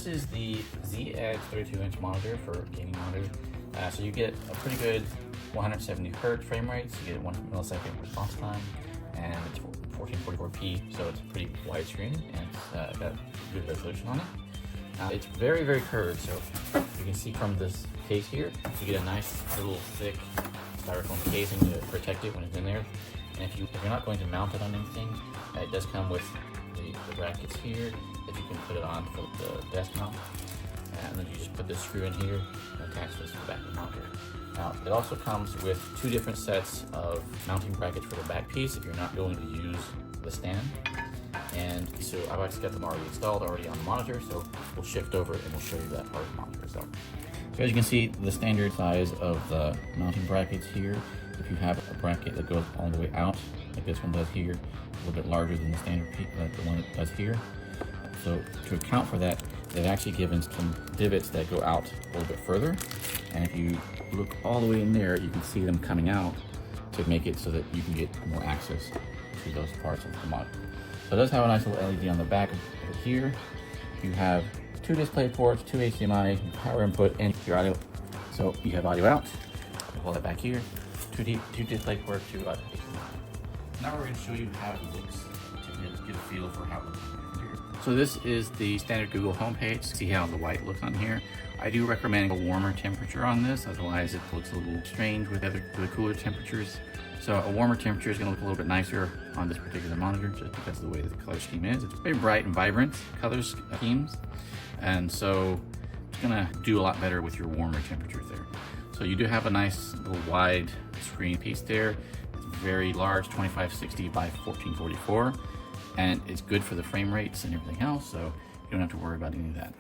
this is the ZX 32-inch monitor for gaming monitors. So you get a pretty good 170 hertz frame rates, you get 1 millisecond response time, and it's 1444p, so it's a pretty wide screen, and it's got good resolution on it. It's very, very curved, so you can see from this case here, you get a nice little thick styrofoam casing to protect it when it's in there. And if you're not going to mount it on anything, it does come with the brackets here that you can put it on for the desk mount. And then you just put this screw in here and attach this to the back of the monitor. Now, it also comes with 2 different sets of mounting brackets for the back piece if you're not going to use the stand. And so I've actually got them already installed on the monitor, so we'll shift over and we'll show you that part of the monitor itself. So as you can see, the standard size of the mounting brackets here, if you have a bracket that goes all the way out, like this one does here, a little bit larger than the standard the one that does here. So to account for that, they've actually given some divots that go out a little bit further. And if you look all the way in there, you can see them coming out to make it so that you can get more access to those parts of the monitor. So it does have a nice little LED on the back of it here. You have 2 display ports, 2 HDMI, power input, and your audio. So you have audio out. Pull that back here. 2 display ports, 2 audio HDMI. Now we're going to show you how it looks to get a feel for how it looks here. So this is the standard Google homepage. See how the white looks on here. I do recommend a warmer temperature on this, otherwise it looks a little strange with the cooler temperatures. So a warmer temperature is going to look a little bit nicer on this particular monitor just because of the way that the color scheme is. It's very bright and vibrant color schemes, and so it's going to do a lot better with your warmer temperatures there. So you do have a nice little wide screen piece there. It's very large, 2560 by 1444, and it's good for the frame rates and everything else, so you don't have to worry about any of that.